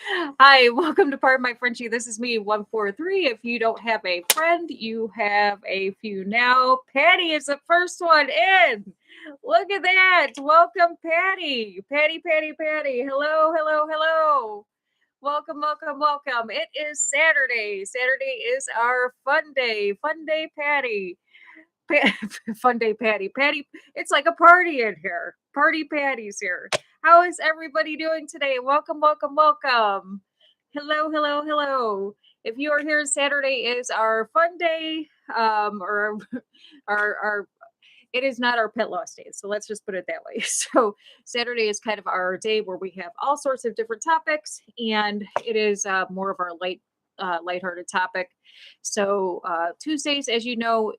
Hi, welcome to Pardon My Frenchie. This is me, 143. If you don't have a friend, you have a few now. Patty is the first one in. Look at that. Welcome, Patty. Patty. Hello, hello, hello. Welcome, welcome, welcome. It is Saturday. Saturday is our fun day. Fun day, Patty. Fun day, Patty. Patty, it's like a party in here. Party Patty's here. How is everybody doing today? Welcome, welcome, welcome. Hello, hello, hello. If you are here, Saturday is our fun day, or our it is not our pet loss day. So let's just put it that way. So Saturday is kind of our day where we have all sorts of different topics, and it is more of our lighthearted topic. So Tuesdays, as you know,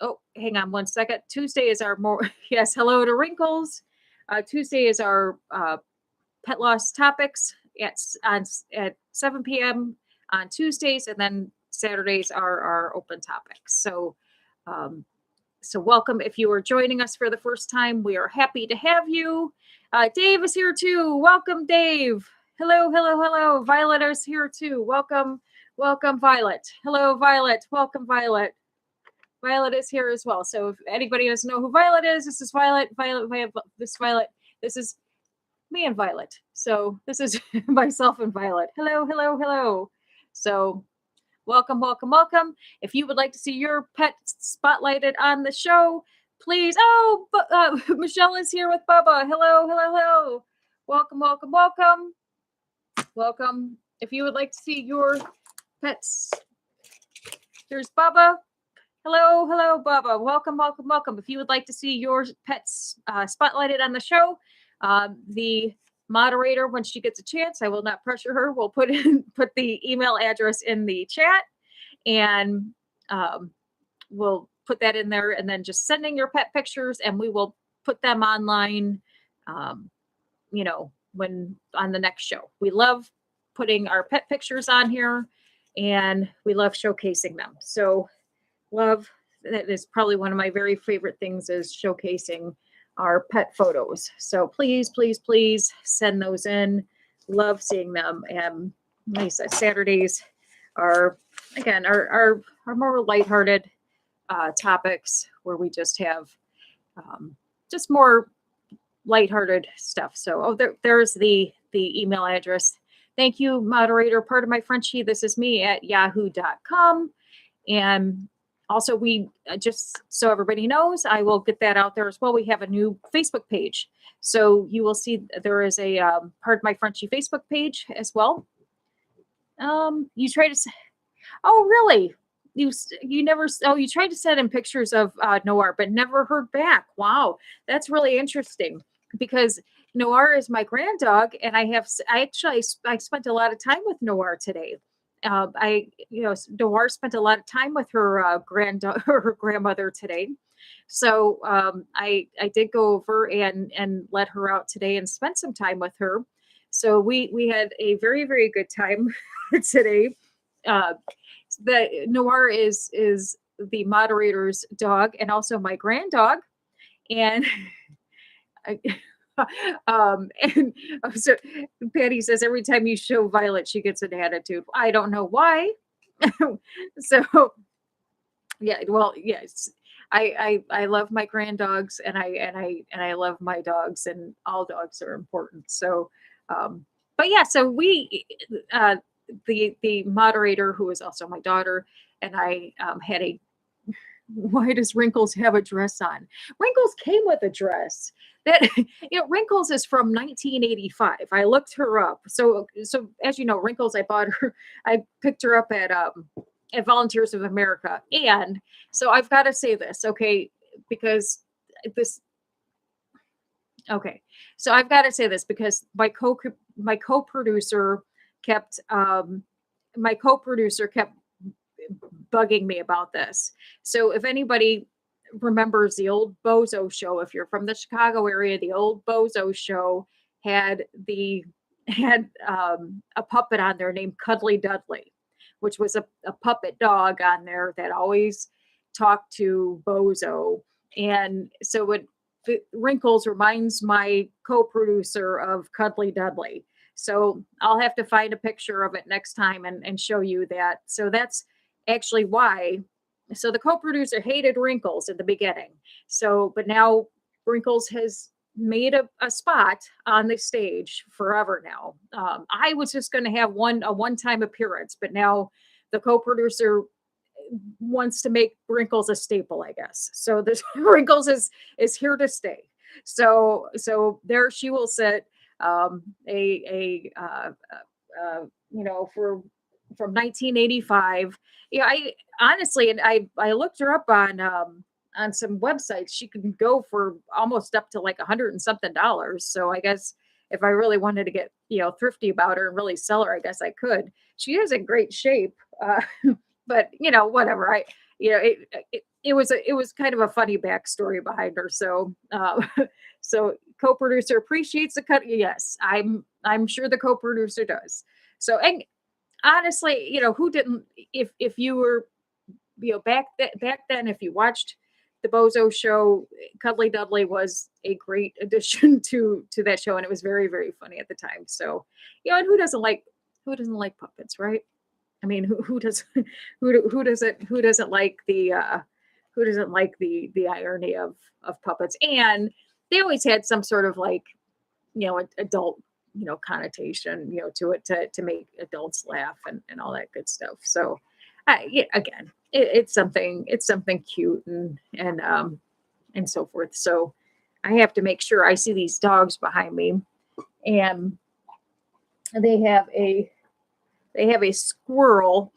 oh, hang on one second. Tuesday is our more yes. Hello to Wrinkles. Tuesday is our pet loss topics at 7 p.m. on Tuesdays, and then Saturdays are our open topics. Um, so welcome if you are joining us for the first time. We are happy to have you. Dave is here too. Welcome, Dave. Hello, hello, hello. Violet is here too. Welcome, welcome, Violet. Hello, Violet. Welcome, Violet. Violet is here as well. So if anybody doesn't know who Violet is, this is Violet. Violet. This is me and Violet. So this is myself and Violet. Hello, hello, hello. So welcome, welcome, welcome. If you would like to see your pet spotlighted on the show, please. Oh, Michelle is here with Bubba. Hello, hello, hello. Welcome, welcome, welcome. Welcome. If you would like to see your pets, here's Bubba. Hello, hello, Bubba. Welcome, welcome, welcome. If you would like to see your pets spotlighted on the show, the moderator, when she gets a chance, I will not pressure her. We'll put the email address in the chat, and we'll put that in there, and then just sending your pet pictures, and we will put them online. When on the next show, we love putting our pet pictures on here, and we love showcasing them. So love that is probably one of my very favorite things is showcasing our pet photos. So please send those in. Love seeing them. And like I said, Saturdays are again our more lighthearted topics where we just have just more lighthearted stuff. So there's the email address. Thank you, moderator. Pardon my Frenchie. This is me at yahoo.com. And also, we just so everybody knows, I will get that out there as well. We have a new Facebook page. So you will see there is a Pardon My Frenchie Facebook page as well. You try to, oh, really? You never, oh, you tried to send in pictures of Noir, but never heard back. Wow, that's really interesting because Noir is my grand dog, and I spent a lot of time with Noir today. Noir spent a lot of time with her her grandmother today. So I did go over and let her out today and spent some time with her. So we had a very, very good time today. The Noir is the moderator's dog and also my grand dog. And I, and so Patty says every time you show Violet, she gets an attitude. I don't know why. So yeah, well, yes, I love my grand dogs, and I love my dogs, and all dogs are important. So, but yeah, so the moderator, who is also my daughter, and I had a why does Wrinkles have a dress on? Wrinkles came with a dress. That Wrinkles is from 1985. I looked her up. So as you know, Wrinkles, I picked her up at Volunteers of America. And so I've got to say this, okay, because this okay. So I've got to say this because my co-producer kept bugging me about this. So if anybody remembers the old Bozo show, if you're from the Chicago area, the old Bozo show had a puppet on there named Cuddly Dudley, which was a puppet dog on there that always talked to Bozo. And so Wrinkles reminds my co-producer of Cuddly Dudley. So I'll have to find a picture of it next time and show you that. So that's actually why. So the co-producer hated Wrinkles at the beginning. So, but now Wrinkles has made a spot on the stage forever now. I was just going to have a one-time appearance, but now the co-producer wants to make Wrinkles a staple, I guess. So this Wrinkles is here to stay. So there she will sit, for from 1985. Yeah, I honestly, and I looked her up on some websites. She can go for almost up to like 100 and something dollars. So I guess if I really wanted to get thrifty about her and really sell her, I guess I could. She is in great shape. But whatever. It was kind of a funny backstory behind her. So so co-producer appreciates the cut. Yes, I'm sure the co-producer does. So, and honestly, who didn't? If you were back then, if you watched the Bozo Show, Cuddly Dudley was a great addition to that show, and it was very, very funny at the time. So, and who doesn't like puppets, right? I mean, who does who doesn't like the irony of puppets? And they always had some sort of like adult connotation to it to make adults laugh and all that good stuff. So yeah, again, it's something cute and so forth. So I have to make sure I see these dogs behind me, and they have a squirrel,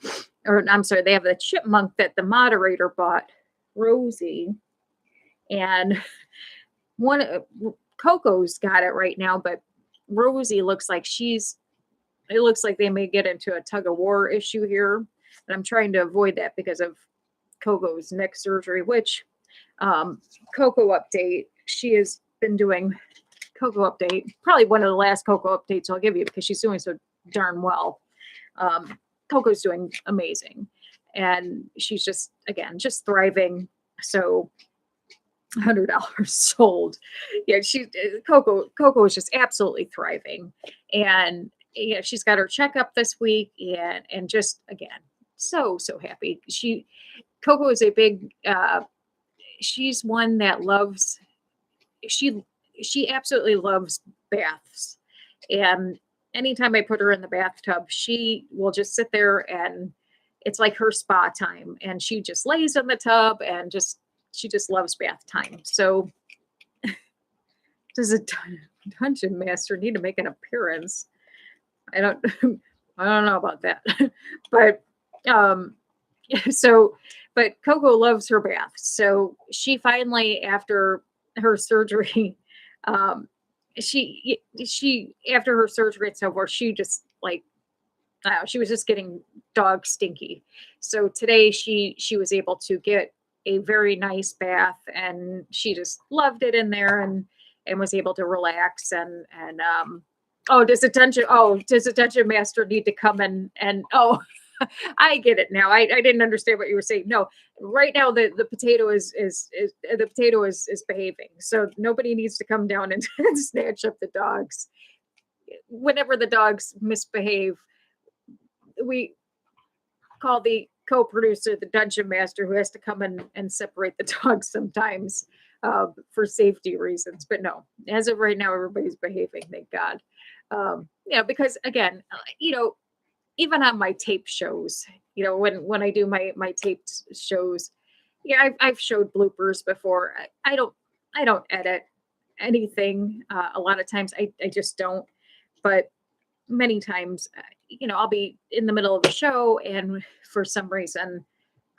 or I'm sorry, they have the chipmunk that the moderator bought, Rosie, and one Coco's got it right now, but Rosie looks like it looks like they may get into a tug of war issue here, and I'm trying to avoid that because of Coco's neck surgery, which Coco update, she has been doing Coco update, probably one of the last Coco updates I'll give you because she's doing so darn well. Coco's doing amazing, and she's just thriving. So $100 sold. Yeah, Coco is just absolutely thriving, and she's got her checkup this week, and just again so happy. Coco is a big. She's one that loves. She absolutely loves baths, and anytime I put her in the bathtub, she will just sit there, and it's like her spa time. And she just lays in the tub and she just loves bath time. So does a dungeon master need to make an appearance? I don't know about that. But but Coco loves her bath. So she finally, after her surgery, she after her surgery and so forth, she just like she was just getting dog stinky. So today she was able to get a very nice bath, and she just loved it in there, and was able to relax and does attention master need to come and I get it now. I didn't understand what you were saying. No, right now the potato is behaving. So nobody needs to come down and snatch up the dogs. Whenever the dogs misbehave, we call the co-producer the dungeon master, who has to come and separate the dogs sometimes for safety reasons. But no, as of right now, everybody's behaving. Thank God. Because again, even on my tape shows, when I do my taped shows, I've showed bloopers before. I don't edit anything. A lot of times I just don't, but many times, I'll be in the middle of a show, and for some reason,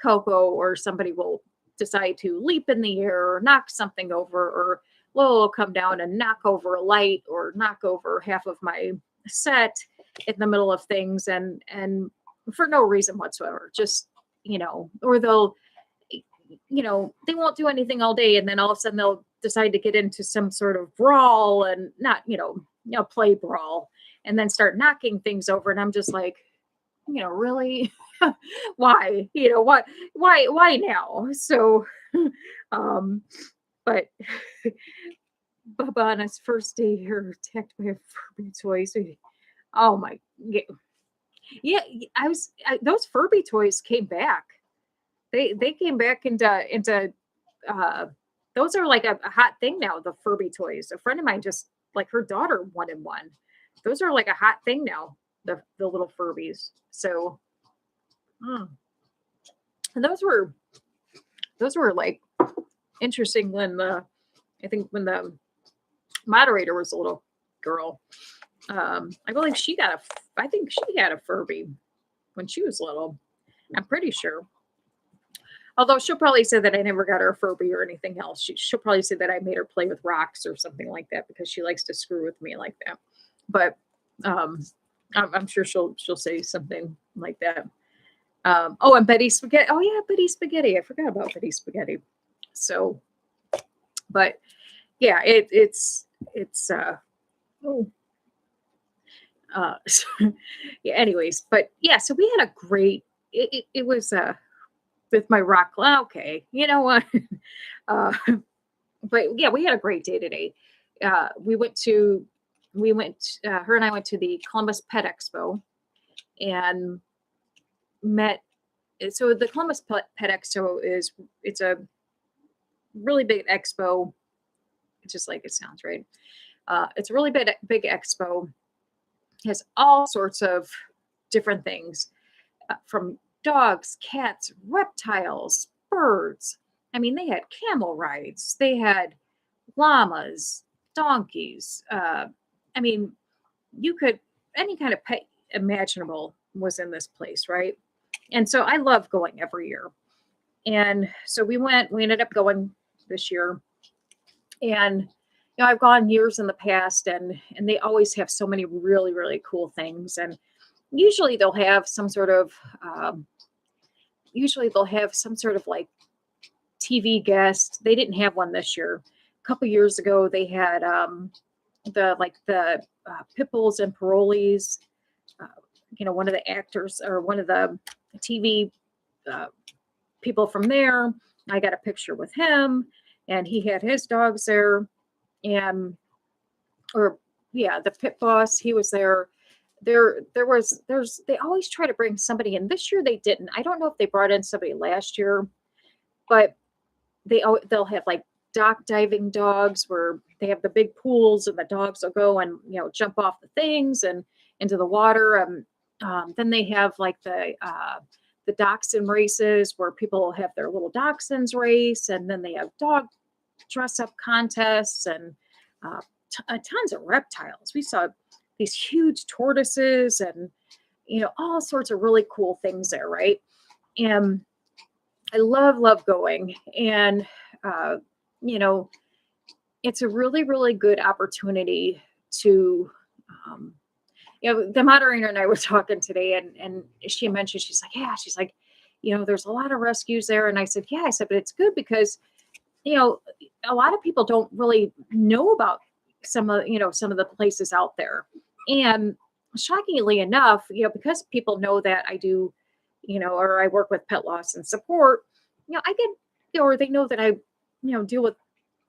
Coco or somebody will decide to leap in the air or knock something over, or Lolo will come down and knock over a light or knock over half of my set in the middle of things, and for no reason whatsoever. Just or they'll they won't do anything all day, and then all of a sudden they'll decide to get into some sort of brawl, and not play brawl, and then start knocking things over, and I'm just like, really? Why? What? Why now? So but Bubba on his first day here attacked by a Furby toy. So Oh my, yeah, yeah. Those Furby toys came back. They came back into uh those are like a hot thing now, the Furby toys. A friend of mine just like her daughter wanted one. Those are like a hot thing now, the little Furbies. So mm, and those were like interesting when the I think when the moderator was a little girl. I believe I think she had a Furby when she was little. I'm pretty sure. Although she'll probably say that I never got her a Furby or anything else. She'll probably say that I made her play with rocks or something like that because she likes to screw with me like that. But um, I'm sure she'll say something like that. Oh, and Betty Spaghetti. Oh yeah, Betty Spaghetti. I forgot about Betty Spaghetti. So, but yeah, it's oh so, yeah. Anyways, but yeah, so we had a great. It was with my rock. Okay, you know what? uh, but yeah, we had a great day today. We went to her and I went to the Columbus Pet Expo and met. So the Columbus Pet Expo it's a really big expo, just like it sounds, right? It's a really big expo. It has all sorts of different things from dogs, cats, reptiles, birds. I mean, they had camel rides, they had llamas, donkeys. I mean, you could any kind of pet imaginable was in this place, right? And so I love going every year. And so we ended up going this year. And I've gone years in the past and they always have so many really, really cool things. And usually they'll have some sort of um, like TV guest. They didn't have one this year. A couple years ago, they had the pit bulls and parolees. Uh, one of the actors or one of the TV uh, people from there. I got a picture with him, and he had his dogs there, and or yeah, the pit boss. He was there. They always try to bring somebody in. This year they didn't. I don't know if they brought in somebody last year, but they'll have like dock diving dogs where they have the big pools and the dogs will go and jump off the things and into the water. Then they have like the dachshund races where people will have their little dachshunds race, and then they have dog dress up contests and tons of reptiles. We saw these huge tortoises and all sorts of really cool things there, right? And I love going. And uh, you know, it's a really, really good opportunity to, um, the moderator and I were talking today, and she mentioned, she's like, there's a lot of rescues there. And I said, yeah, I said, but it's good because, a lot of people don't really know about some of the places out there. And shockingly enough, because people know that I do, or I work with pet loss and support, I get, or they know that I, deal with,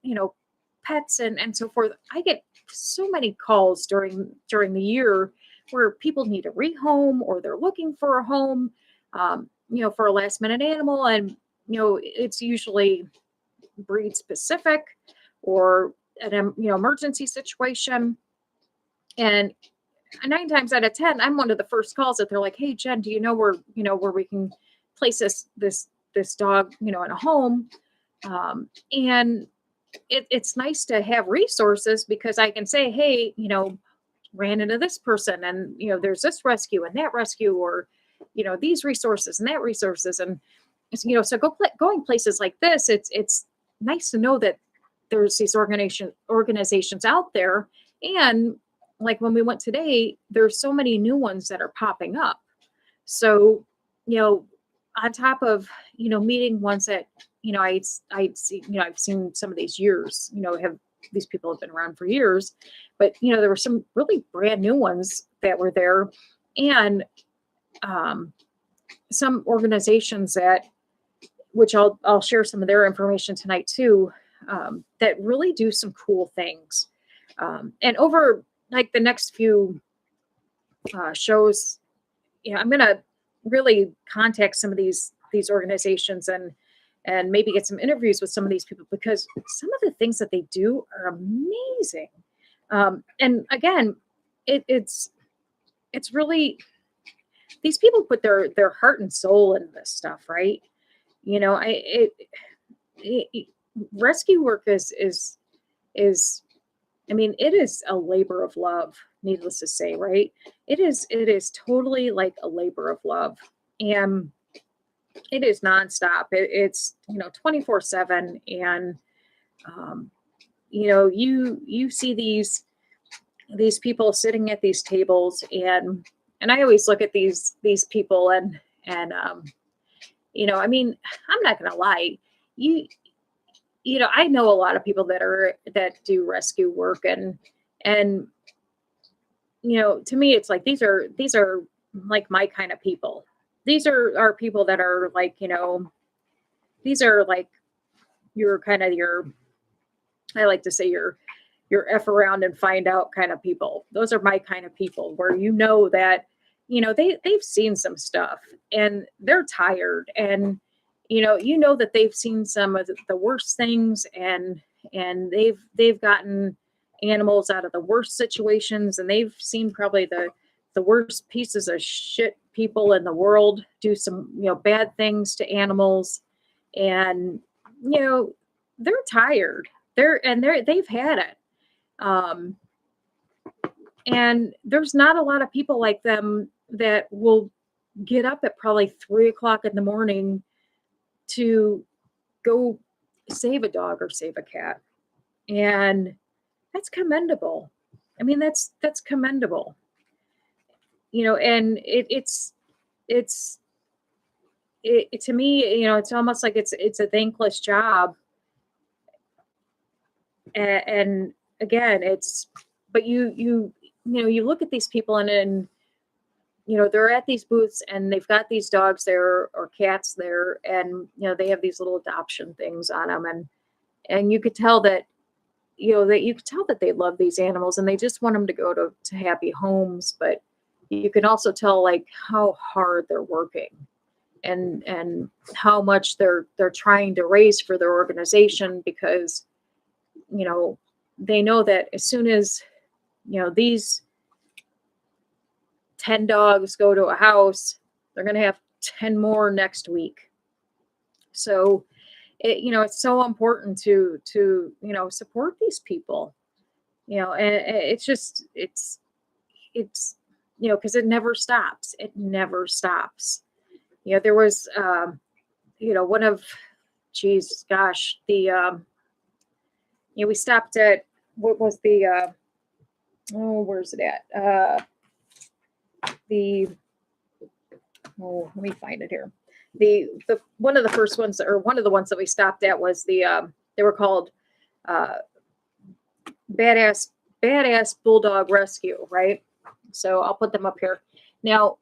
you know, pets and so forth. I get so many calls during the year where people need a rehome or they're looking for a home, for a last minute animal. And, it's usually breed specific or an emergency situation. And 9 times out of 10, I'm one of the first calls that they're like, "Hey, Jen, do you know where we can place this dog, in a home?" And it's nice to have resources because I can say, "Hey, ran into this person, and there's this rescue and that rescue, or these resources and that resources." And so going places like this, it's nice to know that there's these organizations out there. And like when we went today, there's so many new ones that are popping up. So, on top of, meeting ones that, I'd see, I've seen some of these years, have these people have been around for years, but, there were some really brand new ones that were there. And some organizations which I'll share some of their information tonight too, that really do some cool things. And over like the next few shows. I'm going to really contact some of these organizations and maybe get some interviews with some of these people, because some of the things that they do are amazing. And again, it's really, these people put their heart and soul into this stuff, right? You know, rescue work is I mean, it is a labor of love, needless to say, right? It is totally like a labor of love. And it is nonstop. It's 24/7. And um, you see these people sitting at these tables, and I always look at these people, and I mean, I'm not gonna lie. You I know a lot of people that do rescue work, and to me, it's like these are like my kind of people. These are people that are like, these are like your kind of your, I like to say, your F around and find out kind of people. Those are my kind of people, where that they've seen some stuff and they're tired, and that they've seen some of the worst things, and they've gotten animals out of the worst situations, and they've seen probably the worst pieces of shit people in the world do some bad things to animals. And they're tired, they've had it. um and there's not a lot of people like them that will get up at probably 3 o'clock in the morning to go save a dog or save a cat. And that's commendable. I mean, that's commendable. And it's to me, it's almost like it's a thankless job. And again, but you look at these people, and they're at these booths, and they've got these dogs there or cats there, and they have these little adoption things on them, and you could tell that they love these animals, and they just want them to go to happy homes. But you can also tell like how hard they're working, and how much they're trying to raise for their organization, because they know that as soon as these 10 dogs go to a house, they're going to have 10 more next week. So it's so important to support these people. And it's because it never stops. It never stops. There was one of, geez, gosh, we stopped at, what was the where's it at? Let me find it here. The one of the first ones, or one of the ones that we stopped at, was they were called badass bulldog rescue, right? So I'll put them up here. Now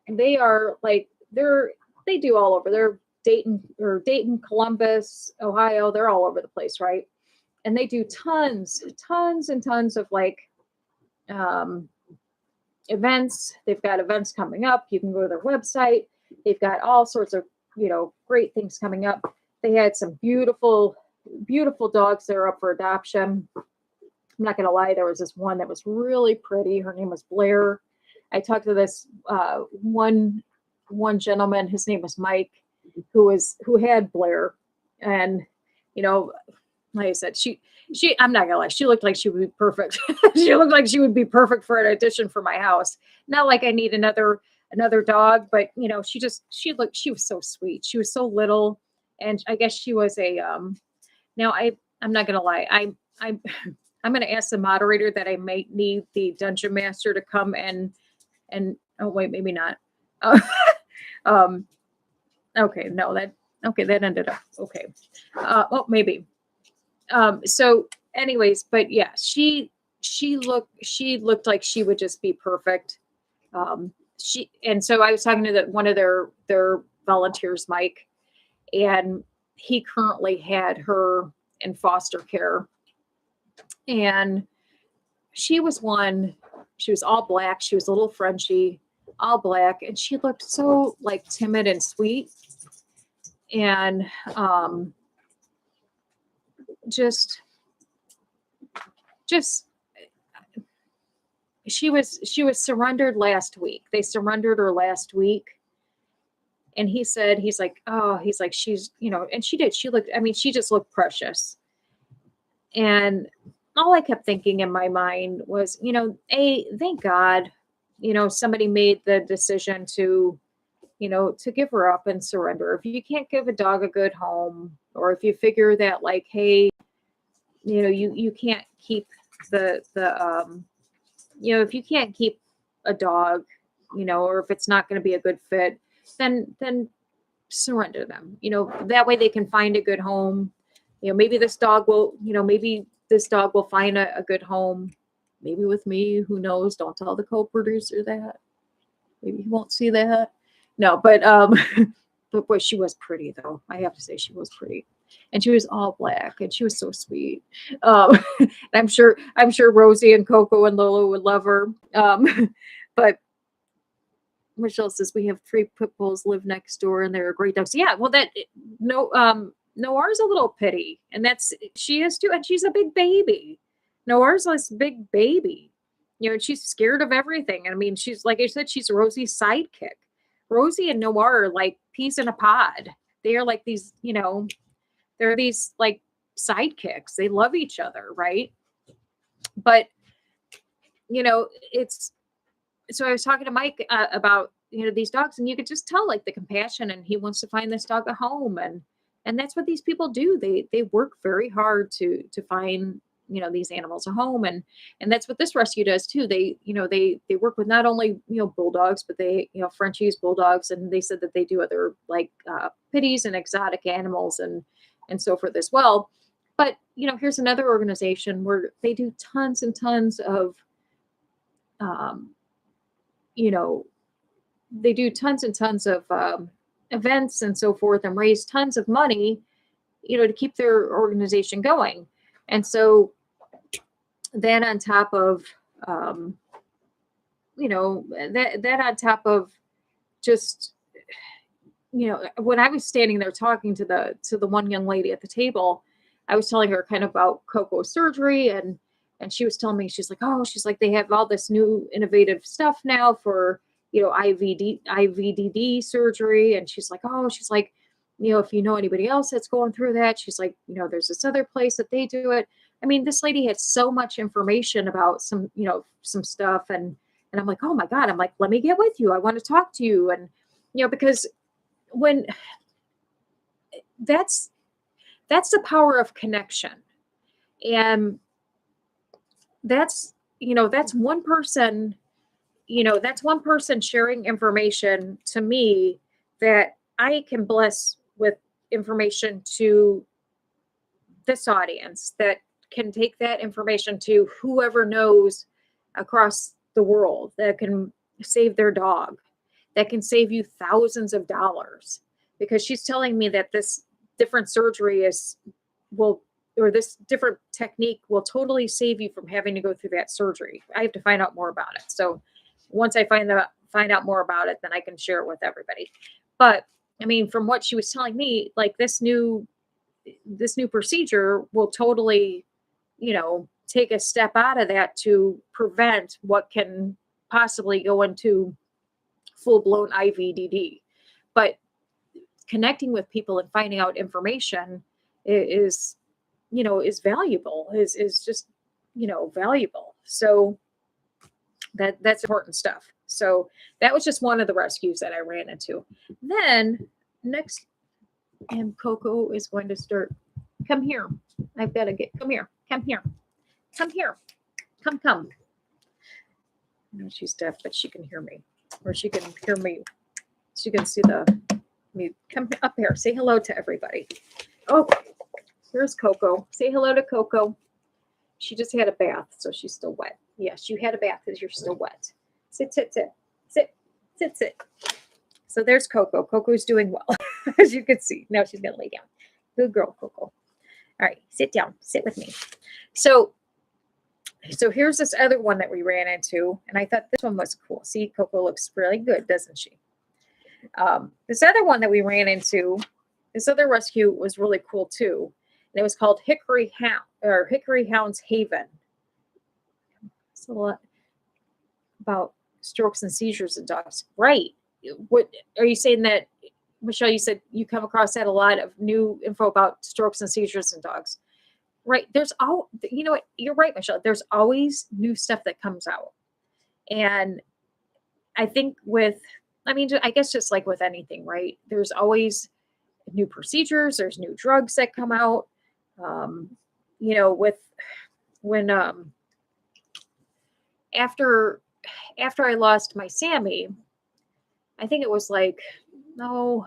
they are like, they do all over. They're Dayton, Columbus, Ohio. They're all over the place, right? And they do tons and tons of like events. They've got events coming up. You can go to their website. They've got all sorts of great things coming up. They had some beautiful dogs that are up for adoption. I'm not gonna lie, there was this one that was really pretty. Her name was Blair. I talked to this one gentleman. His name was Mike, who had Blair, and like I said, she I'm not gonna lie, she looked like she would be perfect. She looked like she would be perfect for an addition for my house. Not like I need another dog, but she was so sweet. She was so little, and I guess she was a now I'm not gonna lie, I'm gonna ask the moderator that I might need the dungeon master to come and oh wait, maybe not. Okay, no, that ended up okay. Oh, maybe. So anyways, but yeah, she looked like she would just be perfect. And so I was talking to one of their volunteers, Mike, and he currently had her in foster care. And she was one She was all black. She was a little Frenchy, all black, and she looked so like timid and sweet, and just she was surrendered last week. They surrendered her last week. And he said, he's like, she's, and she did. She looked, I mean, she just looked precious. And all I kept thinking in my mind was, thank God, somebody made the decision to, to give her up and surrender. If you can't give a dog a good home, or if you figure that like, hey, you can't keep if you can't keep a dog, or if it's not going to be a good fit, then surrender them. That way they can find a good home. Maybe this dog will, find a good home. Maybe with me, who knows? Don't tell the co-producer that. Maybe he won't see that. No, but but boy, she was pretty though. I have to say she was pretty. And she was all black, and she was so sweet. I'm sure Rosie and Coco and Lolo would love her. But Michelle says we have 3 pit bulls live next door, and they're great dogs. Yeah, well, Noir's a little pitty, and she is too, and she's a big baby. Noir's this big baby, and she's scared of everything. I mean, she's, like I said, she's Rosie's sidekick. Rosie and Noir are like peas in a pod. They are like these, they're these like sidekicks. They love each other, right? But so I was talking to Mike about these dogs, and you could just tell like the compassion, and he wants to find this dog a home, and that's what these people do. They work very hard to find these animals a home, and that's what this rescue does too. They they work with not only bulldogs, but they Frenchies, bulldogs, and they said that they do other like pitties and exotic animals and so forth as well. But here's another organization where they do tons and tons of they do tons and tons of events and so forth, and raise tons of money, to keep their organization going. And so then on top of, that on top of just, when I was standing there talking to the one young lady at the table, I was telling her kind of about Coco's surgery, and she was telling me, she's like, they have all this new innovative stuff now for, IVDD surgery. And she's like, if you know anybody else that's going through that, she's like, there's this other place that they do it. I mean, this lady had so much information about some stuff. And I'm like, oh my God, I'm like, let me get with you. I want to talk to you. And, because when that's the power of connection. And that's one person, that's one person sharing information to me that I can bless with information to this audience, that can take that information to whoever knows across the world, that can save their dog, that can save you thousands of dollars. Because she's telling me that this different surgery or this different technique will totally save you from having to go through that surgery. I have to find out more about it. So once I find out more about it, then I can share it with everybody. But I mean, from what she was telling me, like this new procedure will totally, take a step out of that to prevent what can possibly go into full-blown IVDD. But connecting with people and finding out information is valuable, is just, valuable. So that's important stuff. So that was just one of the rescues that I ran into. Then next, and Coco is going to start. Come here. I've got to come here. Come here. Come here. Come. No, she's deaf, but she can hear me, or she can hear me. She can see me. Come up here. Say hello to everybody. Oh, here's Coco. Say hello to Coco. She just had a bath, so she's still wet. Yes, you had a bath because you're still wet. Sit. So there's Coco. Coco's doing well, as you can see. Now she's going to lay down. Good girl, Coco. All right, sit down. Sit with me. So So here's this other one that we ran into, and I thought this one was cool. See, Coco looks really good, doesn't she? This other one that we ran into, this other rescue was really cool too. And it was called Hickory Hounds Haven. It's a lot about strokes and seizures in dogs. Right. What are you saying that, Michelle, you said you come across that a lot of new info about strokes and seizures in dogs? Right. There's you know what? You're right, Michelle. There's always new stuff that comes out. And I think I guess just like with anything, right? There's always new procedures, there's new drugs that come out. Um, with when after I lost my Sammy, I think it was like, no,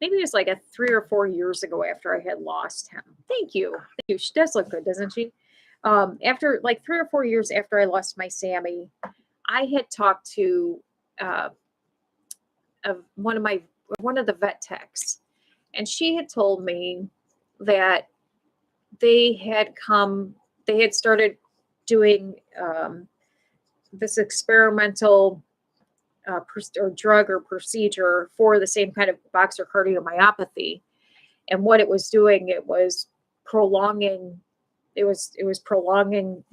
maybe it was like 3 or 4 years ago after I had lost him. Thank you. She does look good, doesn't she? After like 3 or 4 years after I lost my Sammy, I had talked to one of the vet techs, and she had told me that they had started doing this experimental or drug or procedure for the same kind of boxer cardiomyopathy. And what it was doing, it was prolonging the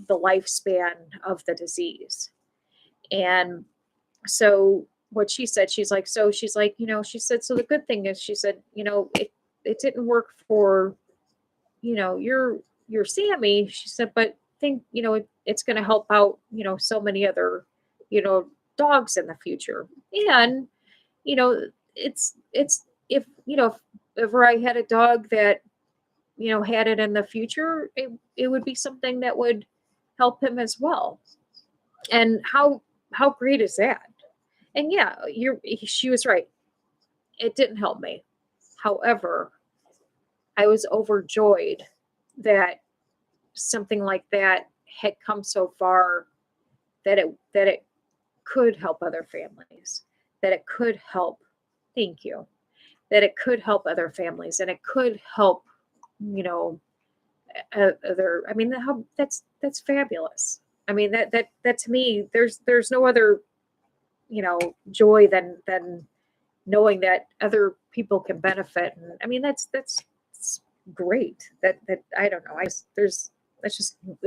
lifespan of the disease. And so what she said, she's like, so the good thing is, she said, it didn't work for, your Sammy. She said, but think, it's going to help out, so many other, dogs in the future. And, it's if, if ever I had a dog that, had it in the future, it would be something that would help him as well. And how great is that? And yeah, she was right. It didn't help me. However, I was overjoyed that something like that had come so far, that it could help other families, that it could help. Thank you. That it could help other families, and it could help, other. I mean, that's fabulous. I mean, that to me, there's no other, joy than knowing that other people can benefit. And I mean, that's great. That I don't know. It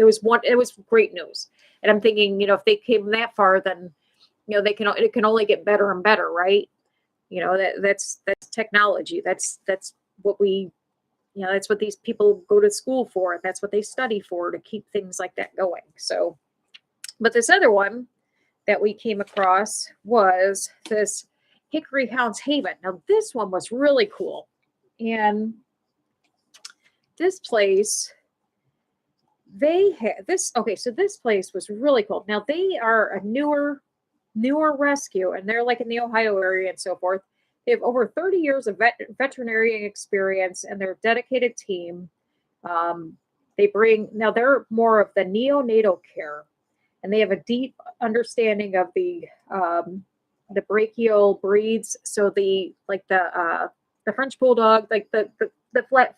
was great news. And I'm thinking, if they came that far, then it can only get better and better, right? That's technology. That's what that's what these people go to school for, and that's what they study for, to keep things like that going. So, but this other one that we came across was this Hickory Hounds Haven. Now, this one was really cool. And this place, they had this. Okay, so this place was really cool. Now, they are a newer rescue, and they're like in the Ohio area and so forth. They have over 30 years of veterinary experience, and they're a dedicated team. They're more of the neonatal care, and they have a deep understanding of the brachial breeds. So the French bulldog, like the flat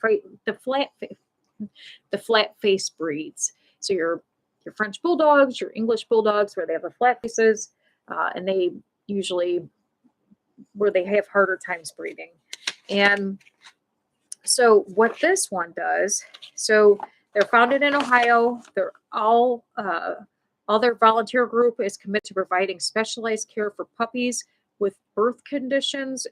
face breeds. So your French bulldogs, your English bulldogs, where they have the flat faces, and they usually where they have harder times breeding. And so what this one does, so they're founded in Ohio. They're all their volunteer group is committed to providing specialized care for puppies with birth conditions,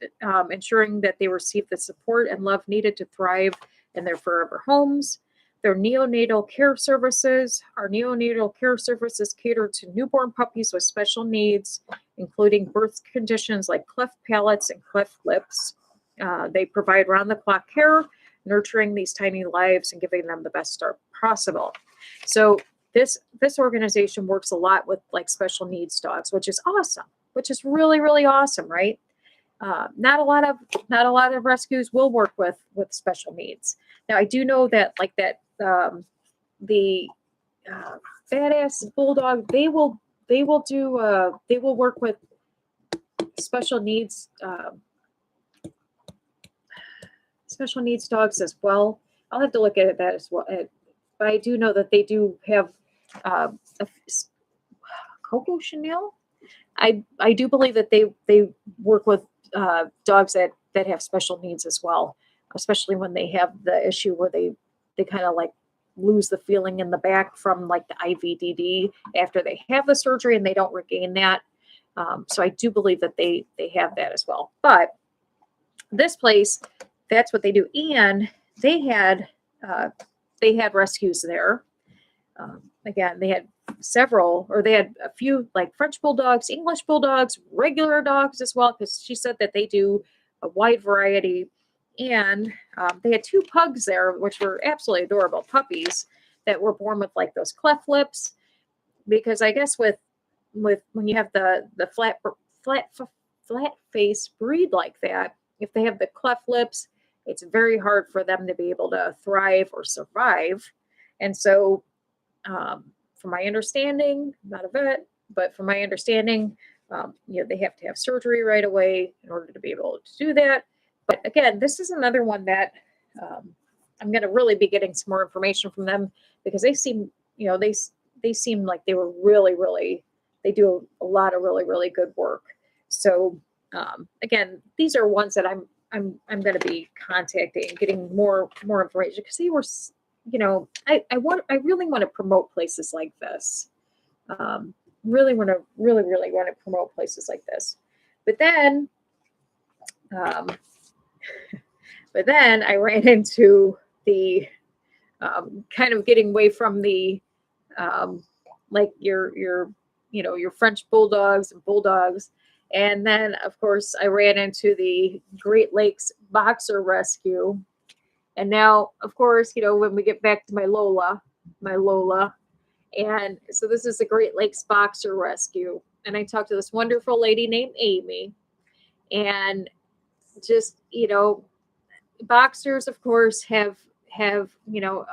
ensuring that they receive the support and love needed to thrive in their forever homes. Their neonatal care services. Our neonatal care services cater to newborn puppies with special needs, including birth conditions like cleft palates and cleft lips. They provide round-the-clock care, nurturing these tiny lives and giving them the best start possible. So this organization works a lot with like special needs dogs, which is awesome, which is really, really awesome, right? Not a lot of rescues will work with special needs. Now, I do know that the badass bulldog, they will work with special needs dogs as well. I'll have to look at that as well, but I do know that they do have uh, Coco Chanel. I do believe that they work with dogs that have special needs as well, especially when they have the issue where they kind of like lose the feeling in the back from like the IVDD after they have the surgery and they don't regain that. So I do believe that they have that as well. But this place, that's what they do, and they had uh, they had rescues there. Again, they had several, or they had a few like French bulldogs, English bulldogs, regular dogs as well, because she said that they do a wide variety. And they had two pugs there, which were absolutely adorable puppies that were born with like those cleft lips. Because I guess with when you have the flat face breed like that, if they have the cleft lips, it's very hard for them to be able to thrive or survive. And so from my understanding, I'm not a vet, but from my understanding, they have to have surgery right away in order to be able to do that. But again, this is another one that um, I'm going to really be getting some more information from them because they seem, they seem like they were really, really, they do a lot of really, really good work. So again, these are ones that I'm going to be contacting, getting more information because they were I really want to promote places like this. Really want to promote places like this. But then, um, I ran into the kind of getting away from the like your French bulldogs and bulldogs. And then, of course, I ran into the Great Lakes Boxer Rescue. And now, of course, when we get back to my Lola, and so this is the Great Lakes Boxer Rescue. And I talked to this wonderful lady named Amy. And just, boxers, of course,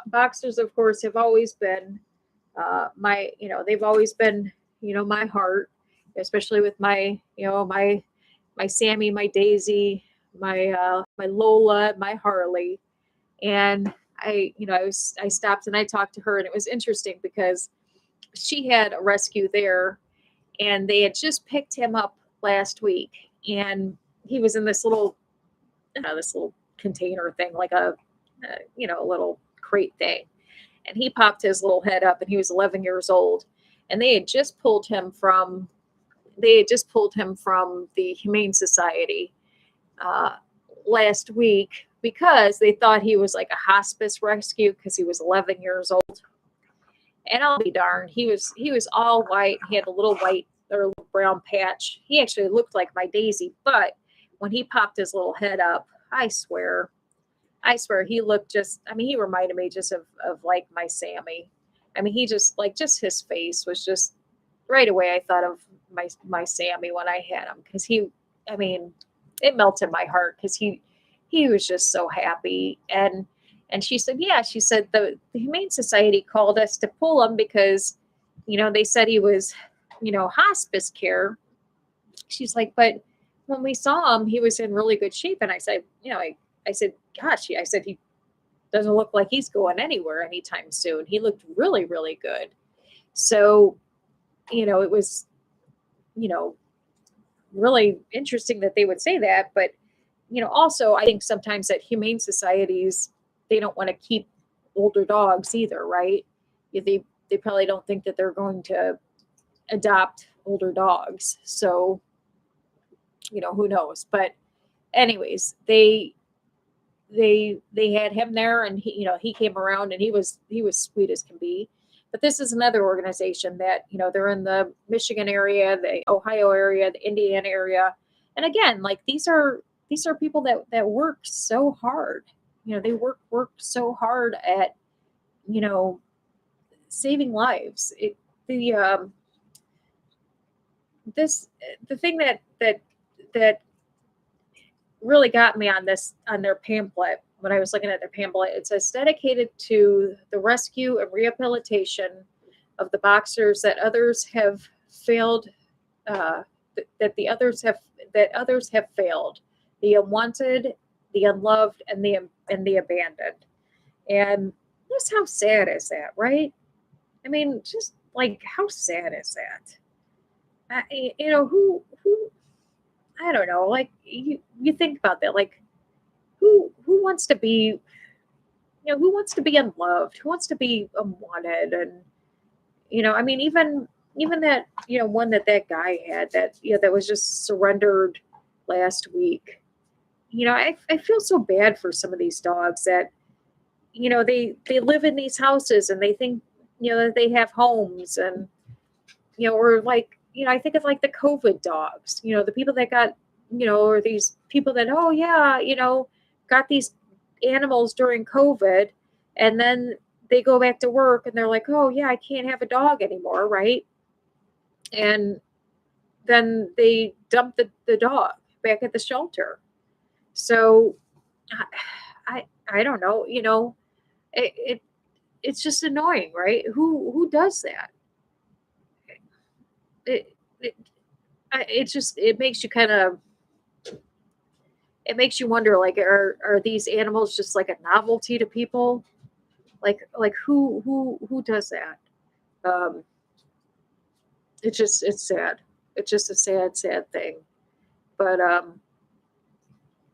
boxers, of course, have always been they've always been, my heart, especially with my, my Sammy, my Daisy, my Lola, my Harley. And I stopped and I talked to her, and it was interesting because she had a rescue there, and they had just picked him up last week, and he was in this little container thing, like a little crate thing, and he popped his little head up, and he was 11 years old, and they had just pulled him from the Humane Society last week because they thought he was like a hospice rescue because he was 11 years old. And I'll be darned, he was all white. He had a little white or a little brown patch. He actually looked like my Daisy, but when he popped his little head up, I swear he looked he reminded me just of like my Sammy. He just his face was just right away. I thought of my Sammy when I had him because it melted my heart because he was just so happy. And she said, the Humane Society called us to pull him because, they said he was, hospice care. She's like, but when we saw him, he was in really good shape. And I said, I said, gosh, I said, he doesn't look like he's going anywhere anytime soon. He looked really, really good. So, it was, really interesting that they would say that. But, also I think sometimes that humane societies, they don't want to keep older dogs either, right? They probably don't think that they're going to adopt older dogs. So, who knows? But anyways, they had him there, and he came around, and he was sweet as can be. But this is another organization that they're in the Michigan area, the Ohio area, the Indiana area, and again, like these are people that work so hard. They work so hard at saving lives. The thing that really got me on their pamphlet when I was looking at their pamphlet, it says dedicated to the rescue and rehabilitation of the boxers that others have failed, that others have failed, the unwanted, the unloved, and the abandoned. And Just how sad is that, right? I mean, just like how sad is that? Who I don't know. Like you think about that. Like who wants to be who wants to be unloved? Who wants to be unwanted? And I mean, even that one that guy had that that was just surrendered last week. I feel so bad for some of these dogs that they live in these houses and they think that they have homes and or like I think of like the COVID dogs, the people that got or these people that oh yeah got these animals during COVID, and then they go back to work and they're like, oh yeah, I can't have a dog anymore, right? And then they dump the dog back at the shelter. So I don't know, it it's just annoying, right? Who does that? It it it just it makes you kind of it makes you wonder, like, are these animals just like a novelty to people? Like who does that? Um, it's sad. It's just a sad thing. But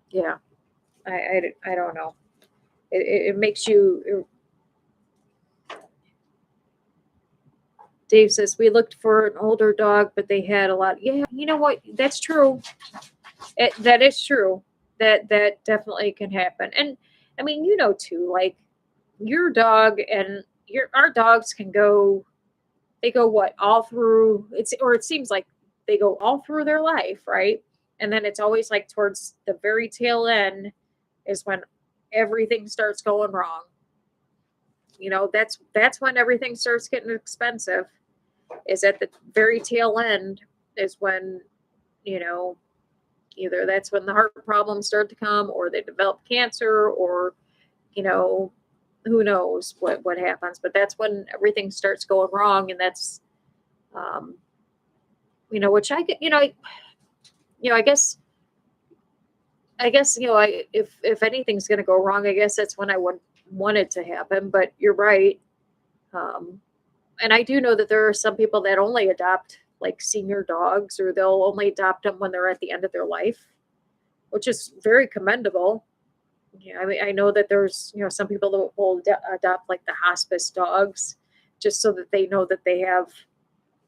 yeah, I don't know. It makes you. Dave says we looked for an older dog, but they had a lot. Yeah, you know what? That's true. That is true. That definitely can happen. And I mean, too, like your dog and your our dogs can go. They go what all through it's or it seems like they go all through their life, right? And then it's always like towards the very tail end is when everything starts going wrong. That's when everything starts getting expensive. Is at the very tail end is when you know either that's when the heart problems start to come or they develop cancer or you know who knows what happens, but that's when everything starts going wrong. And that's um which I get I guess if anything's going to go wrong, I guess that's when I would want it to happen. But you're right. um and I do know that there are some people that only adopt like senior dogs, or they'll only adopt them when they're at the end of their life, which is very commendable. Yeah, I mean, I know that there's some people that will adopt like the hospice dogs, just so that they know that they have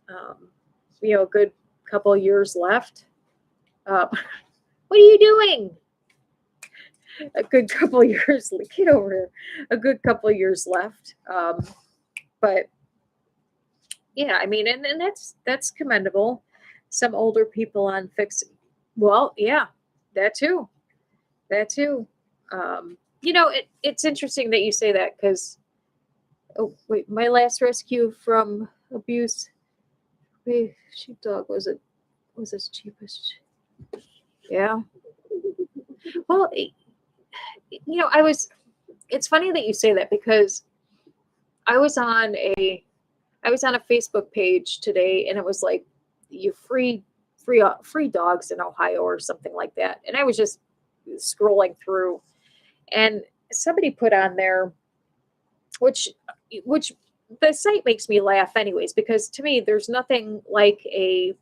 um, a good couple years left. What are you doing? A good couple years. Get over here. A good couple years left. But yeah, I mean, and that's commendable. Some older people on fix. Well, yeah, that too. That too. It's interesting that you say that because oh wait, my last rescue from abuse, wait, sheepdog was its cheapest. Yeah. Well, I was. It's funny that you say that because I was on a I was on a Facebook page today, and it was like you free dogs in Ohio or something like that, and I was just scrolling through, and somebody put on there, which which the site makes me laugh anyways, because to me there's nothing like a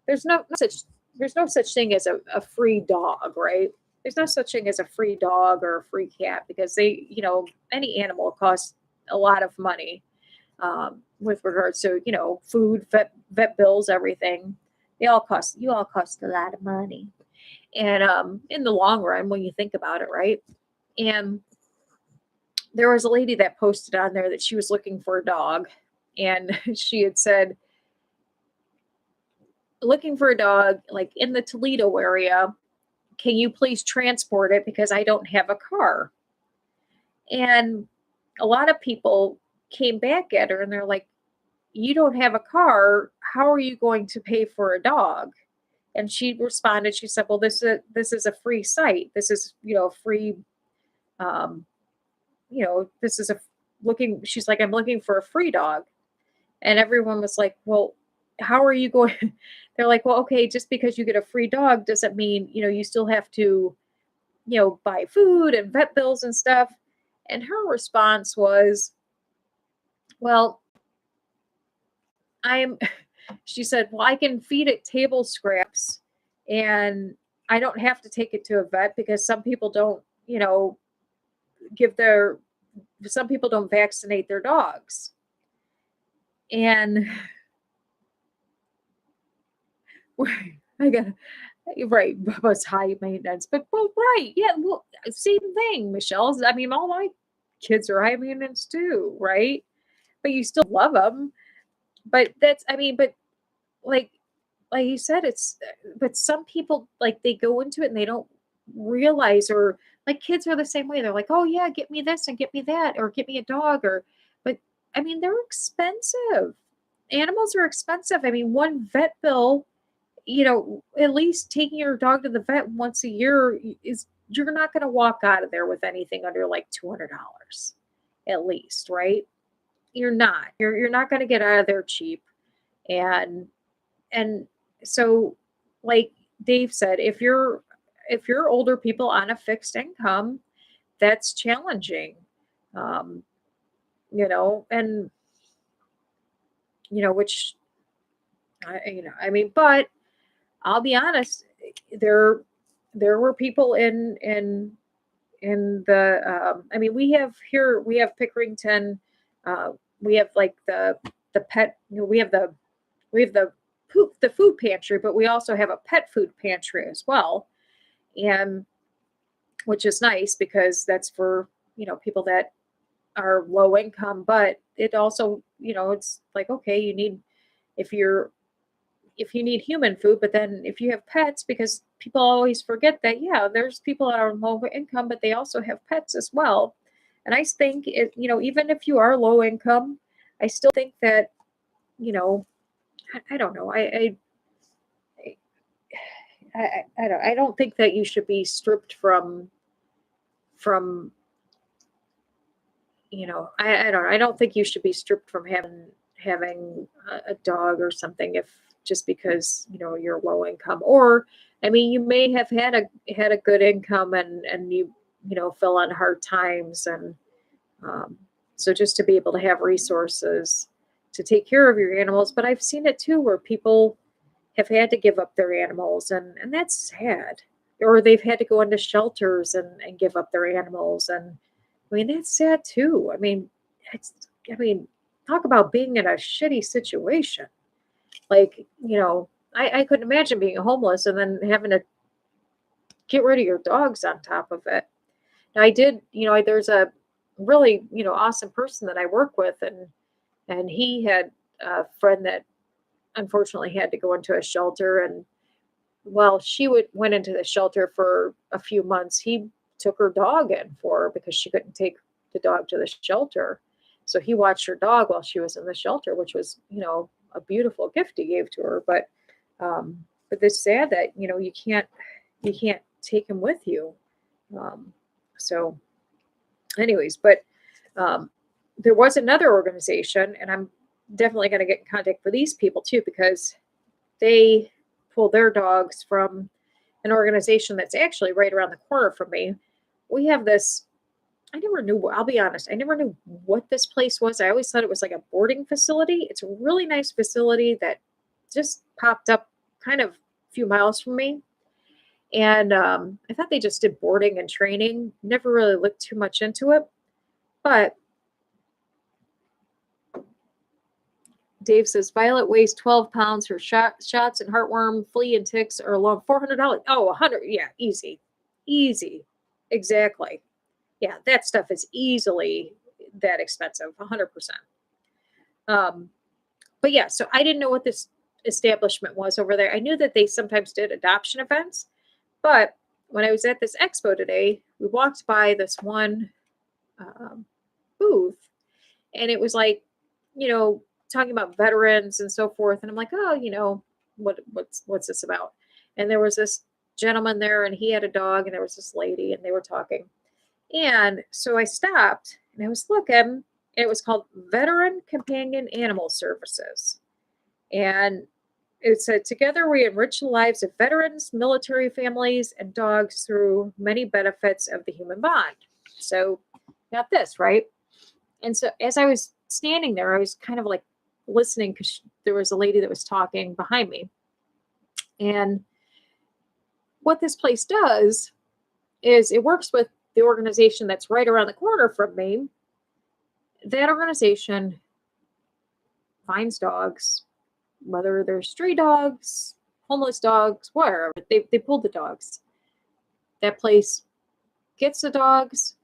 there's no such there's no such thing as a free dog, right? There's no such thing as a free dog or a free cat, because any animal costs a lot of money, with regards to food, vet bills, everything. You all cost a lot of money, and in the long run, when you think about it, right? And there was a lady that posted on there that she was looking for a dog, and she had said looking for a dog like in the Toledo area. Can you please transport it because I don't have a car? And a lot of people came back at her and they're like, you don't have a car. How are you going to pay for a dog? And she responded, she said, well, this is a free site. This is, free, um, this is a looking, she's like, I'm looking for a free dog. And everyone was like, well, how are you going? They're like, well, okay, just because you get a free dog doesn't mean, you still have to, buy food and vet bills and stuff. And her response was, well, she said, well, I can feed it table scraps and I don't have to take it to a vet because some people don't, give some people don't vaccinate their dogs. And I got right, was high maintenance, but well, right, yeah, well, same thing, Michelle. I mean, all my kids are high maintenance too, right? But you still love them. But that's, I mean, but like like you said, but some people like they go into it and they don't realize, or like kids are the same way. They're like, oh yeah, get me this and get me that, or get me a dog, or but I mean, they're expensive. Animals are expensive. I mean, one vet bill, at least taking your dog to the vet once a year is you're not going to walk out of there with anything under like $200 at least, right? You're not. You're not going to get out of there cheap. And and so like Dave said, if you're older people on a fixed income, that's challenging. Um, and which I mean, but I'll be honest, there there were people in the I mean, we have Pickerington, uh we have like the pet, we have the food pantry, but we also have a pet food pantry as well. And which is nice because that's for, people that are low income, but it also, it's like, okay, if you're if you need human food, but then if you have pets, because people always forget that, yeah, there's people that are low income, but they also have pets as well. And I think even if you are low income, I still think that, you know, I don't know. I don't think that you should be stripped from I don't know. I don't think you should be stripped from having a dog or something if just because you're low income. Or I mean, you may have had a good income and you fell on hard times, and um, so just to be able to have resources to take care of your animals. But I've seen it too where people have had to give up their animals, and that's sad. Or they've had to go into shelters and give up their animals. And I mean, that's sad too. It's, I mean, talk about being in a shitty situation. Like, I couldn't imagine being homeless and then having to get rid of your dogs on top of it. Now, I did, there's a really, awesome person that I work with, and he had a friend that unfortunately had to go into a shelter. And while went into the shelter for a few months, he took her dog in for her because she couldn't take the dog to the shelter. So he watched her dog while she was in the shelter, which was, a beautiful gift he gave to her. But it's sad that, you can't take him with you. So anyways, but there was another organization, and I'm definitely going to get in contact with these people too, because they pull their dogs from an organization that's actually right around the corner from me. We have this, I never knew, I'll be honest, I never knew what this place was. I always thought it was like a boarding facility. It's a really nice facility that just popped up kind of a few miles from me. And I thought they just did boarding and training. Never really looked too much into it. But Dave says Violet weighs 12 pounds. Her shots and heartworm, flea, and ticks are alone $400. Oh, 100. Yeah, easy. Easy. Exactly. Yeah, that stuff is easily that expensive, 100%. But yeah, so I didn't know what this establishment was over there. I knew that they sometimes did adoption events, but when I was at this expo today, we walked by this one booth, and it was like, talking about veterans and so forth. And I'm like, oh, what's this about? And there was this gentleman there, and he had a dog, and there was this lady, and they were talking. And so I stopped and I was looking, and it was called Veteran Companion Animal Services. And it said, together we enrich the lives of veterans, military families, and dogs through many benefits of the human bond. So got this, right? And so as I was standing there, I was kind of like listening because there was a lady that was talking behind me. And what this place does is it works with the organization that's right around the corner from me. That organization finds dogs, whether they're stray dogs, homeless dogs, wherever. They pull the dogs. That place gets the dogs,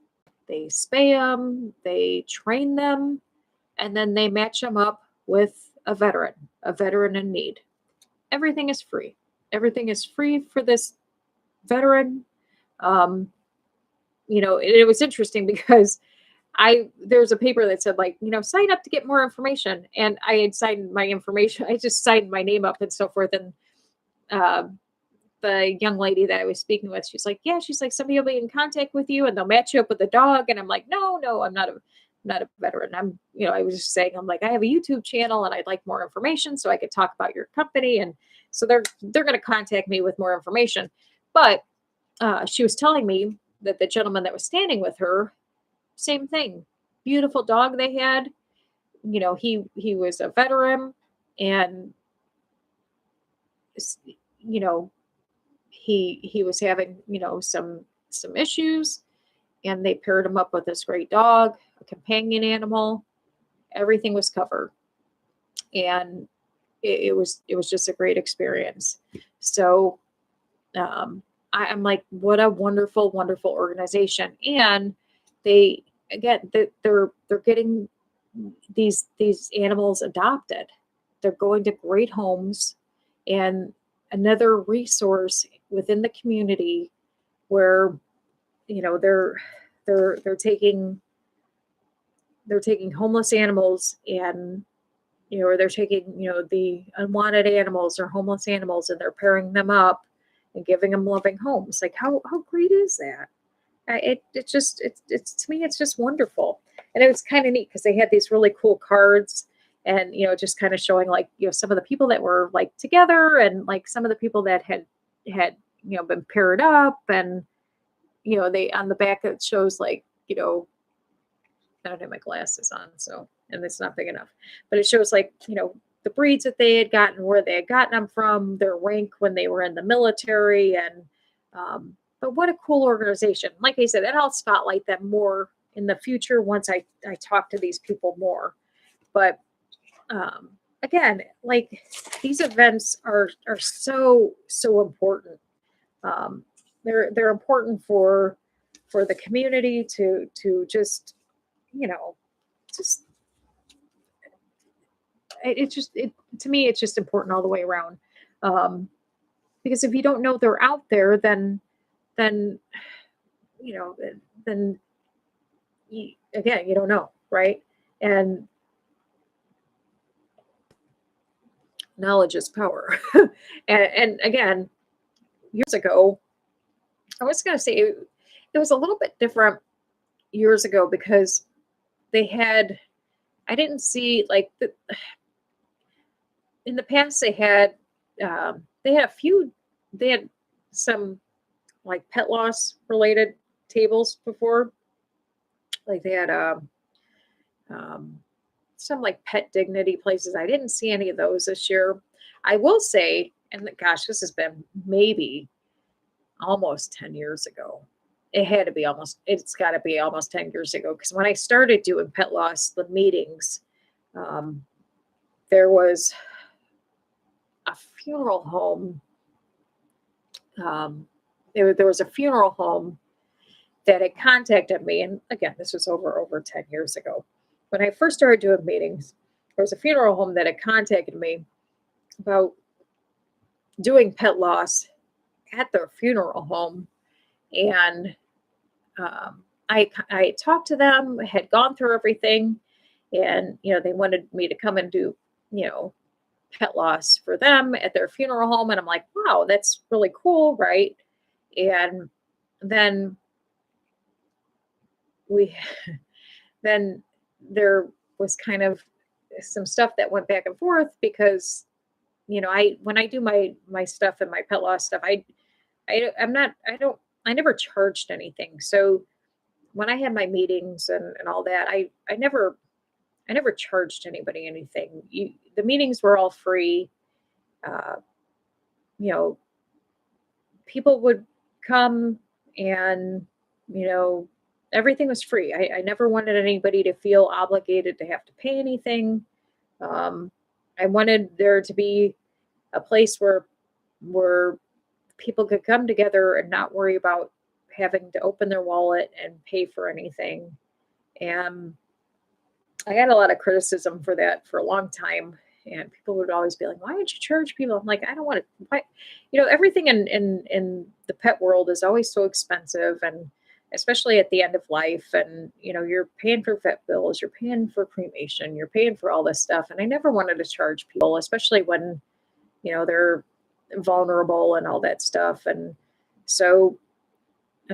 they spay them, they train them, and then they match them up with a veteran in need. Everything is free. Everything is free for this veteran. Um, it was interesting because there's a paper that said, like, sign up to get more information, and I had signed my information. I just signed my name up and so forth, and uh, the young lady that I was speaking with, she's like, yeah, she's like, somebody will be in contact with you and they'll match you up with a dog. And I'm like, no, I'm not a veteran. I was just saying, I'm like, I have a YouTube channel and I'd like more information so I could talk about your company. And so they're going to contact me with more information. But she was telling me that the gentleman that was standing with her, same thing, beautiful dog they had. He was a veteran, and you know, he was having some issues, and they paired him up with this great dog, a companion animal. Everything was covered, and it was just a great experience. So I'm like, what a wonderful, wonderful organization. And they, again, they're getting these animals adopted. They're going to great homes, and another resource within the community where they're taking homeless animals, and or they're taking the unwanted animals or homeless animals, and they're pairing them up and giving them loving homes. Like, how great is that? It's to me, it's just wonderful. And it was kind of neat because they had these really cool cards, and just kind of showing, like, some of the people that were like together, and like some of the people that had been paired up. And they, on the back, it shows, like, I don't have my glasses on, so, and it's not big enough, but it shows, like, the breeds that they had gotten, where they had gotten them from, their rank when they were in the military. And but what a cool organization. Like I said, and I'll spotlight them more in the future once I talk to these people more. But again, like, these events are so important. They're important for the community to just you know just to me, it's just important all the way around. um because if you don't know they're out there, then you know then again, you don't know, right? And knowledge is power. And again, years ago, I was going to say it was a little bit different years ago, because they had I didn't see, like, in the past, they had a few they had some, like, pet loss related tables before. Like, they had um, some, like, pet dignity places. I didn't see any of those this year. I will say, and gosh, this has been maybe almost 10 years ago. It's got to be almost 10 years ago. Because when I started doing pet loss, the meetings, um, there was a funeral home. Um, there was a funeral home that had contacted me. And again, this was over 10 years ago. When I first started doing meetings, there was a funeral home that had contacted me about doing pet loss at their funeral home. And I talked to them, had gone through everything, and they wanted me to come and do you know pet loss for them at their funeral home. And I'm like, wow, that's really cool, right? And then we then there was kind of some stuff that went back and forth, because I when I do my stuff and my pet loss stuff, I'm not I don't I never charged anything. So when I had my meetings and all that, I never charged anybody anything. The meetings were all free. Uh, you know, people would come and, you know, everything was free. I never wanted anybody to feel obligated to have to pay anything. Um, I wanted there to be a place where people could come together and not worry about having to open their wallet and pay for anything. And I had a lot of criticism for that for a long time. And people would always be like, "Why don't you charge people?" I'm like, "I don't want to." Why? Everything in the pet world is always so expensive, and especially at the end of life. And you're paying for vet bills, you're paying for cremation, you're paying for all this stuff. And I never wanted to charge people, especially when they're vulnerable and all that stuff. And so,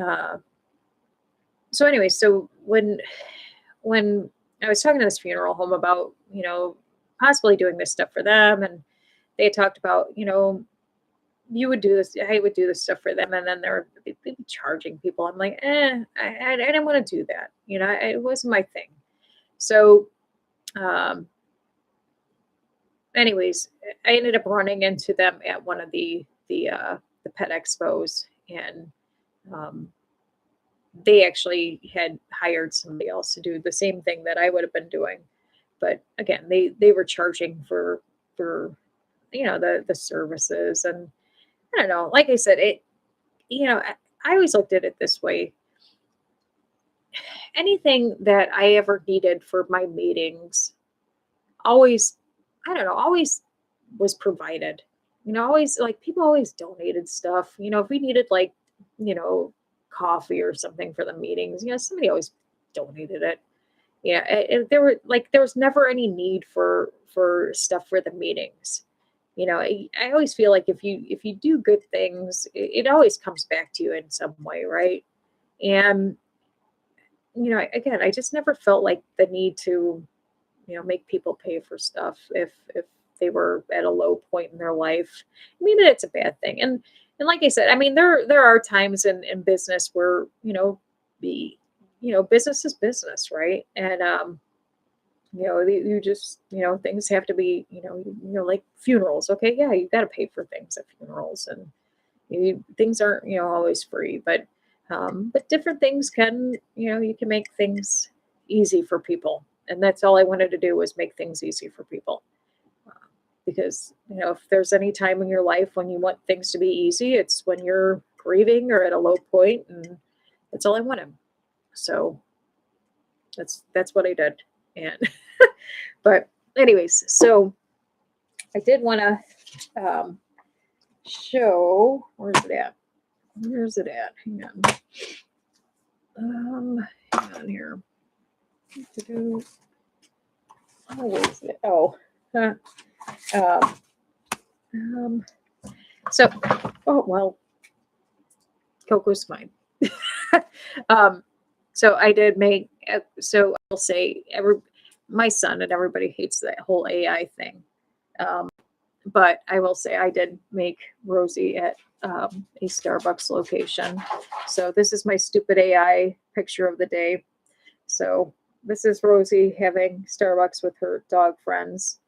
uh, anyway, so when I was talking to this funeral home about, possibly doing this stuff for them, and they had talked about, you would do this, I would do this stuff for them, and then they'd be charging people. I'm like, I didn't want to do that. It wasn't my thing. So, um, anyways, I ended up running into them at one of the pet expos, and um, they actually had hired somebody else to do the same thing that I would have been doing. But again, they were charging for the services. And I don't know, like I said, I always looked at it this way. Anything that I ever needed for my meetings always, I don't know, always was provided. Always, like, people always donated stuff. If we needed, like, you know, coffee or something for the meetings, somebody always donated it. Yeah, there was never any need for stuff for the meetings. I always feel like if you do good things, it always comes back to you in some way, right? And again, I just never felt like the need to make people pay for stuff if they were at a low point in their life. Maybe that's a bad thing. And like I said, I mean, there are times in business where the business is business, right? And you just things have to be like funerals. Okay, yeah, you got to pay for things at funerals, and things aren't always free, but different things can you can make things easy for people. And that's all I wanted to do, was make things easy for people. Uh, because if there's any time in your life when you want things to be easy, it's when you're grieving or at a low point, and that's all I wanted. So that's what I did. And but anyways, so I did want to show, where's it at? Where's it at? Hang on here. Oh, where's it? Oh, so, oh, well, Coco's mine. So I did make, so I'll say my son and everybody hates that whole AI thing. But I will say I did make Rosie at a Starbucks location. So this is my stupid AI picture of the day. So this is Rosie having Starbucks with her dog friends,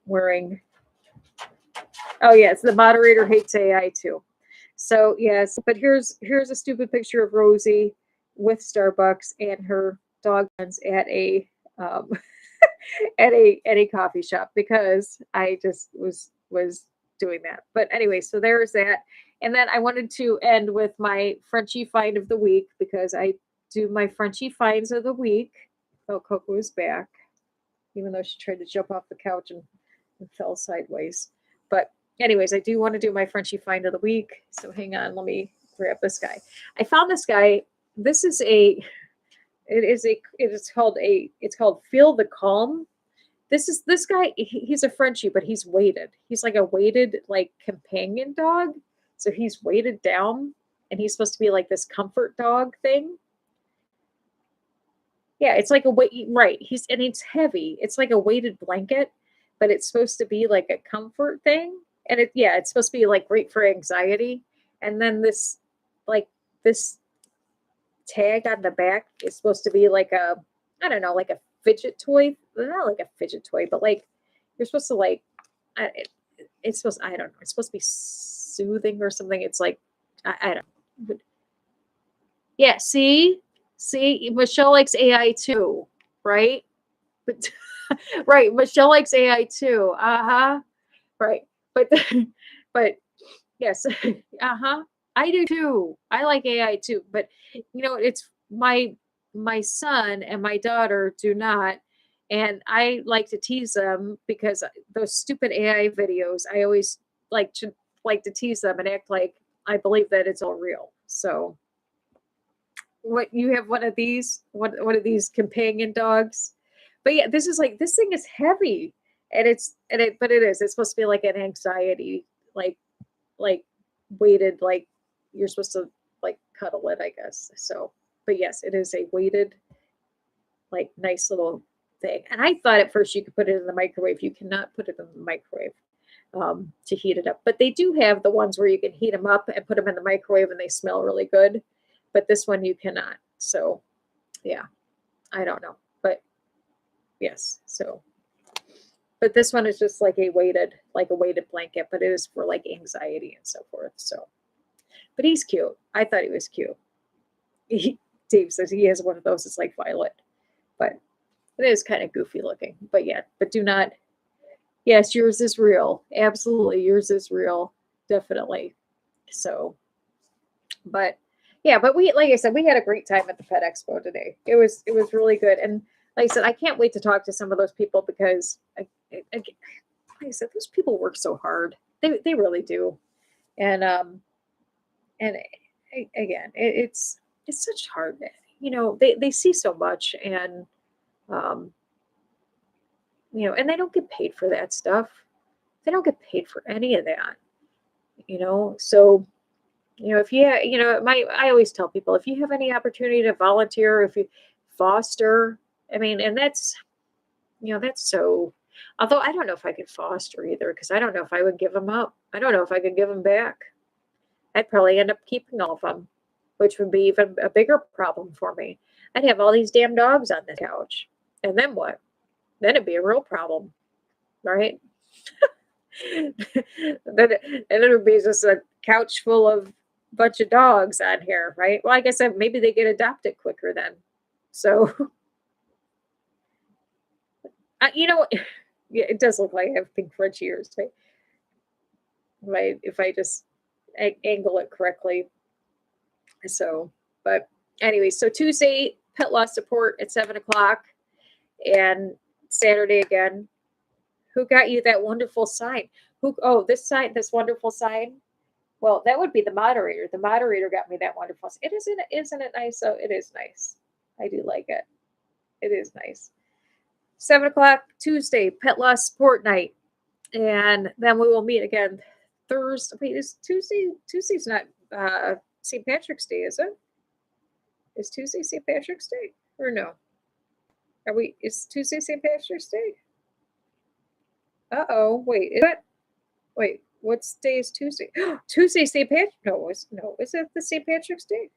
wearing. Oh yes, the moderator hates AI too. So yes, but here's a stupid picture of Rosie with Starbucks and her dog friends at a at a coffee shop, because I just was doing that. But anyway, so there's that. And then I wanted to end with my Frenchie find of the week, because I do my Frenchie finds of the week. Oh, Coco is back, even though she tried to jump off the couch and fell sideways. But anyways, I do want to do my Frenchie find of the week. So hang on, let me grab this guy. I found this guy. This is it's called Feel the Calm. This guy, he's a Frenchie, but he's weighted. He's like a weighted, like, companion dog. So he's weighted down, and he's supposed to be like this comfort dog thing. Yeah, it's like a weight, right? And it's heavy. It's like a weighted blanket, but it's supposed to be like a comfort thing. And it's supposed to be like great for anxiety. And then this, like, this tag on the back is supposed to be like a, I don't know, like a fidget toy. Not like a fidget toy, but like you're supposed to like, it's supposed, I don't know, it's supposed to be soothing or something. It's like, I don't know. Yeah, see, Michelle likes AI too, right? But right, Michelle likes AI too. Uh-huh. Right. But but yes, uh-huh. I do too. I like AI too. But it's my son and my daughter do not. And I like to tease them because those stupid AI videos, I always like to tease them and act like I believe that it's all real. So what you have one of these one of these companion dogs, but yeah, this is like, this thing is heavy, and but it's supposed to be like an anxiety, like like weighted, like you're supposed to like cuddle it, I guess. So but yes, it is a weighted, like nice little thing. And I thought at first you could put it in the microwave. You cannot put it in the microwave to heat it up, but they do have the ones where you can heat them up and put them in the microwave and they smell really good, but this one you cannot. So yeah, I don't know, but yes. So, but this one is just like a weighted blanket, but it is for like anxiety and so forth. So, but he's cute. I thought he was cute. Dave says he has one of those. It's like violet, but it is kind of goofy looking. But yeah, but do not. Yes, yours is real. Absolutely, yours is real. Definitely. So, but yeah, but we, like I said, we had a great time at the Pet Expo today. It was really good, and like I said, I can't wait to talk to some of those people because, like I said, those people work so hard. They really do, and again, it's such hard. They see so much, and um, and they don't get paid for that stuff. They don't get paid for any of that. So if you, I always tell people, if you have any opportunity to volunteer, if you foster, I mean, and that's so, although I don't know if I could foster either, because I don't know if I would give them up. I don't know if I could give them back. I'd probably end up keeping all of them, which would be even a bigger problem for me. I'd have all these damn dogs on the couch. And then what? Then it'd be a real problem, right? then it would be just a couch full of bunch of dogs on here, right? Well, I guess maybe they get adopted quicker then. So, yeah, it does look like I have pink French ears, right? If I just angle it correctly. So, but anyway, so Tuesday, pet loss support at 7 o'clock, and Saturday again. Who got you that wonderful sign? This sign, this wonderful sign. Well, that would be the moderator. The moderator got me that wonderful. Isn't it nice? So it is nice. I do like it. It is nice. 7 o'clock Tuesday, pet loss support night, and then we will meet again Thursday. Wait, is Tuesday? Tuesday's not St. Patrick's Day, is it? Is Tuesday St. Patrick's Day or no? Is Tuesday St. Patrick's Day? Uh-oh, wait, is it? Wait, what day is Tuesday? Tuesday St. Patrick. No, is it the St. Patrick's Day?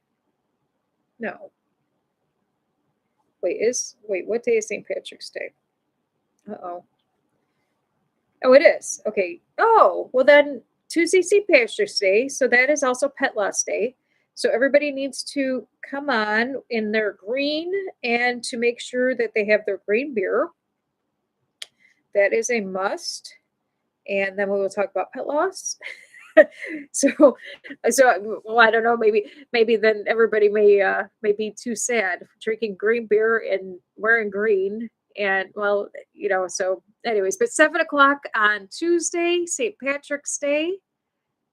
No. Wait, what day is St. Patrick's Day? Uh-oh. Oh, it is. Okay. Oh, well then Tuesday St. Patrick's Day. So that is also Pet Loss Day. So everybody needs to come on in their green and to make sure that they have their green beer. That is a must. And then we will talk about pet loss. so well, I don't know, maybe then everybody may be too sad drinking green beer and wearing green, and well, so anyways, but 7 o'clock on Tuesday, St. Patrick's Day,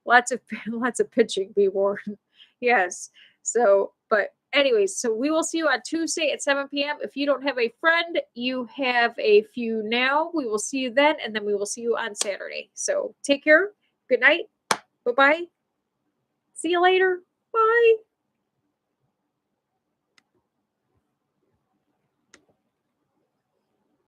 lots of pitching, be warned. Yes. So, but anyways, so we will see you on Tuesday at 7 p.m. If you don't have a friend, you have a few now. We will see you then, and then we will see you on Saturday. So take care. Good night. Bye-bye. See you later. Bye.